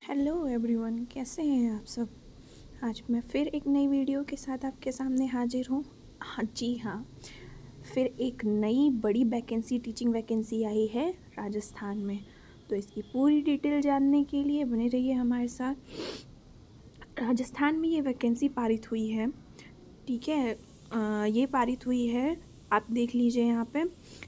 Hello everyone, कैसे हैं आप सब। आज मैं फिर एक नई वीडियो के साथ आपके सामने हाजिर हूँ। हाँ जी हाँ, फिर एक नई बड़ी वैकेंसी, टीचिंग वैकेंसी आई है राजस्थान में। तो इसकी पूरी डिटेल जानने के लिए बने रहिए हमारे साथ। राजस्थान में ये वैकेंसी पारित हुई है, ठीक है। ये पारित हुई है, आप देख लीजिए यहाँ पे,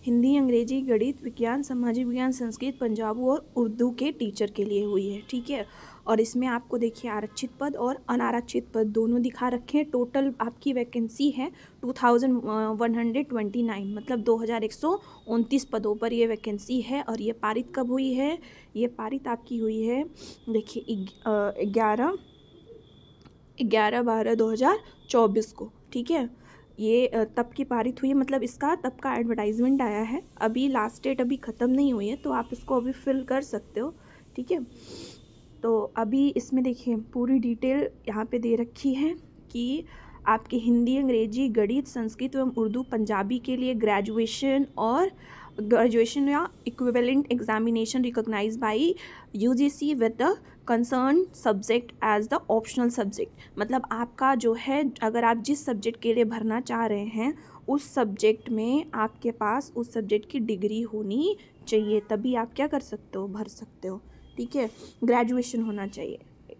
हिंदी, अंग्रेजी, गणित, विज्ञान, सामाजिक विज्ञान, संस्कृत, पंजाबी और उर्दू के टीचर के लिए हुई है, ठीक है। और इसमें आपको देखिए आरक्षित पद और अनारक्षित पद दोनों दिखा रखे हैं। टोटल आपकी वैकेंसी है 2129, मतलब 2129 पदों पर ये वैकेंसी है। और ये पारित कब हुई है? ये पारित आपकी हुई है, देखिए 11/12/2024 को, ठीक है। ये तब की पारित हुई है, मतलब इसका तब का एडवर्टाइजमेंट आया है। अभी लास्ट डेट अभी ख़त्म नहीं हुई है, तो आप इसको अभी फिल कर सकते हो, ठीक है। तो अभी इसमें देखिए पूरी डिटेल यहाँ पे दे रखी है कि आपके हिंदी, अंग्रेजी, गणित, संस्कृत एवं उर्दू, पंजाबी के लिए ग्रेजुएशन या equivalent examination recognise by UGC with the concern subject as the optional subject. मतलब आपका जो है, अगर आप जिस सब्जेक्ट के लिए भरना चाह रहे हैं उस सब्जेक्ट में आपके पास उस सब्जेक्ट की डिग्री होनी चाहिए, तभी आप क्या कर सकते हो, भर सकते हो, ठीक है। ग्रेजुएशन होना चाहिए।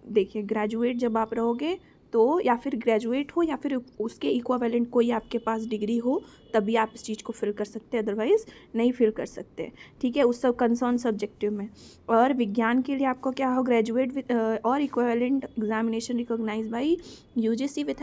देखिए ग्रेजुएट जब आप रहोगे तो, या फिर ग्रेजुएट हो या फिर उसके इक्विवेलेंट कोई आपके पास डिग्री हो, तभी आप इस चीज़ को फिल कर सकते हैं, अदरवाइज़ नहीं फिल कर सकते, ठीक है, उस सब कंसर्न सब्जेक्टिव में। और विज्ञान के लिए आपको क्या हो, ग्रेजुएट विद और equivalent examination recognise by UGC with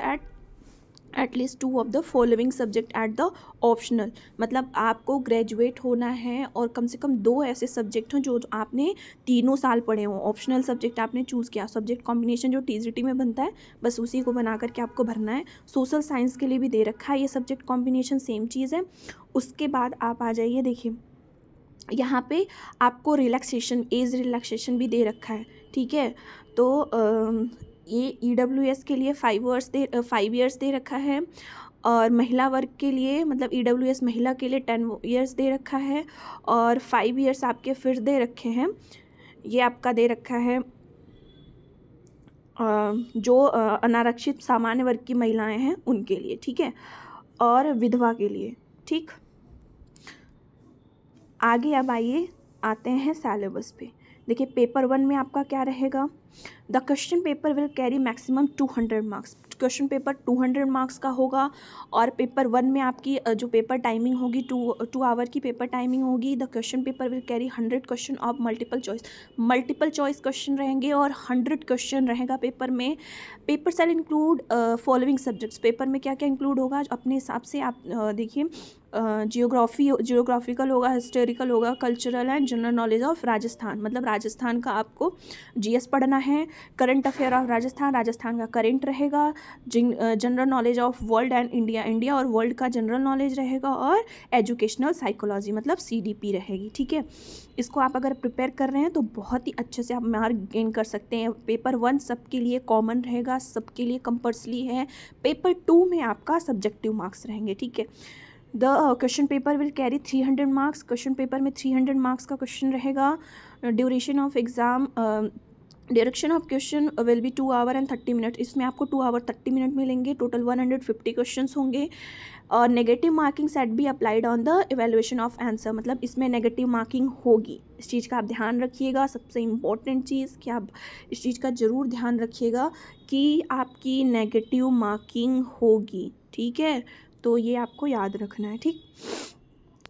at least 2 of the following subject at the optional. मतलब आपको ग्रेजुएट होना है और कम से कम 2 ऐसे सब्जेक्ट हों जो आपने तीनों साल पढ़े हों। ऑप्शनल सब्जेक्ट आपने चूज़ किया, सब्जेक्ट कॉम्बिनेशन जो टीजीटी में बनता है, बस उसी को बना करके आपको भरना है। सोशल साइंस के लिए भी दे रखा है ये सब्जेक्ट कॉम्बिनेशन, सेम चीज़ है। उसके बाद आप आ जाइए, देखिए यहाँ पे आपको रिलैक्सेशन, एज रिलैक्सेशन भी दे रखा है, ठीक है। तो ये EWS के लिए 5 ईयर्स दे रखा है। और महिला वर्ग के लिए, मतलब EWS महिला के लिए 10 ईयर्स दे रखा है। और 5 ईयर्स आपके फिर दे रखे हैं, ये आपका दे रखा है जो अनारक्षित सामान्य वर्ग की महिलाएं हैं उनके लिए, ठीक है, और विधवा के लिए, ठीक। आगे अब आइए, आते हैं सिलेबस पे। देखिए पेपर 1 में आपका क्या रहेगा, the question paper will carry maximum 200 marks. Question paper 200 marks का होगा। और पेपर 1 में आपकी जो पेपर टाइमिंग होगी, 2 आवर की पेपर टाइमिंग होगी। The question paper will carry 100 question of multiple choice question रहेंगे और 100 क्वेश्चन रहेगा पेपर में। Paper shall include following subjects. Paper में क्या क्या इंक्लूड होगा अपने हिसाब से आप देखिए, जियोग्राफिकल होगा, हिस्टोरिकल होगा, cultural and general knowledge of Rajasthan. मतलब राजस्थान का आपको GS पढ़ना है। करंट अफेयर ऑफ राजस्थान का करंट रहेगा। General knowledge of world and India और वर्ल्ड का जनरल नॉलेज रहेगा। और एजुकेशनल साइकोलॉजी मतलब CDP रहेगी, ठीक है। इसको आप अगर प्रिपेयर कर रहे हैं तो बहुत ही अच्छे से आप मार्क गेन कर सकते हैं। पेपर 1 सबके लिए कॉमन रहेगा, सबके लिए कंपल्सरी है। पेपर 2 में आपका सब्जेक्टिव मार्क्स रहेंगे, ठीक है। The question paper will carry 300 marks. Question paper में 300 मार्क्स का क्वेश्चन रहेगा। Duration of exam, direction of question will be 2 our and 30 minute. इसमें आपको 2 आवर 30 मिनट मिलेंगे। टोटल 150 क्वेश्चंस होंगे। और नेगेटिव मार्किंग सेट भी applied on the evaluation of answer. मतलब इसमें नेगेटिव मार्किंग होगी, इस चीज़ का आप ध्यान रखिएगा। सबसे इम्पोर्टेंट चीज़ कि आप इस चीज़ का ज़रूर ध्यान रखिएगा कि आपकी नेगेटिव मार्किंग होगी, ठीक है। तो ये आपको याद रखना है, ठीक।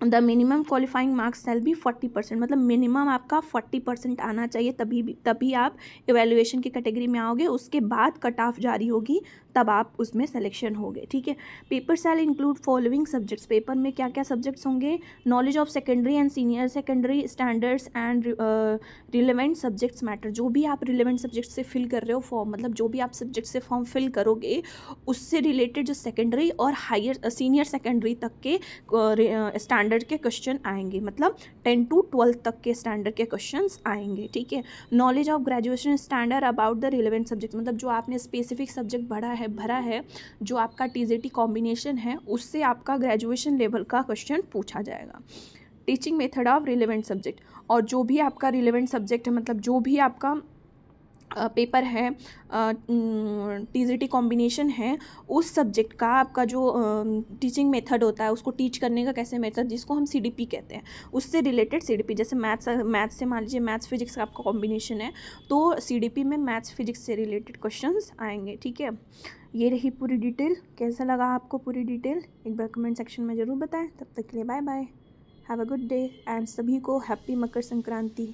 The minimum qualifying marks shall be 40%। मतलब मिनिमम आपका 40% आना चाहिए, तभी आप इवैल्यूएशन की कैटेगरी में आओगे। उसके बाद कट ऑफ जारी होगी, तब आप उसमें सिलेक्शन होगे, ठीक है। Paper shall include following subjects. Paper में क्या क्या सब्जेक्ट्स होंगे, knowledge of secondary and senior secondary standards and relevant subjects matter. जो भी आप रिलेवेंट सब्जेक्ट से फिल कर रहे हो फॉर्म, मतलब जो भी आप सब्जेक्ट से फॉर्म फिल करोगे उससे रिलेटेड जो सेकेंडरी और हायर सीनियर सेकेंडरी तक के स्टैंडर्ड के क्वेश्चन आएंगे। मतलब 10 to 12 तक के स्टैंडर्ड के क्वेश्चंस आएंगे, ठीक है। Knowledge of graduation standard about the relevant subject. मतलब जो आपने स्पेसिफिक सब्जेक्ट भरा है, जो आपका TGT कॉम्बिनेशन है, उससे आपका ग्रेजुएशन लेवल का क्वेश्चन पूछा जाएगा। Teaching method of relevant subject. और जो भी आपका रिलेवेंट सब्जेक्ट है, मतलब जो भी आपका पेपर है, टीजीटी कॉम्बिनेशन है, उस सब्जेक्ट का आपका जो टीचिंग मेथड होता है, उसको टीच करने का कैसे मेथड, जिसको हम सीडीपी कहते हैं, उससे रिलेटेड सीडीपी, जैसे मैथ्स से मान लीजिए मैथ्स फिजिक्स का आपका कॉम्बिनेशन है, तो सीडीपी में मैथ्स फिजिक्स से रिलेटेड क्वेश्चंस आएंगे। ठीक है, ये रही पूरी डिटेल। कैसा लगा आपको पूरी डिटेल, एक बार कमेंट सेक्शन में ज़रूर बताएं। तब तक के लिए bye bye, have a good day and सभी को हैप्पी मकर संक्रांति।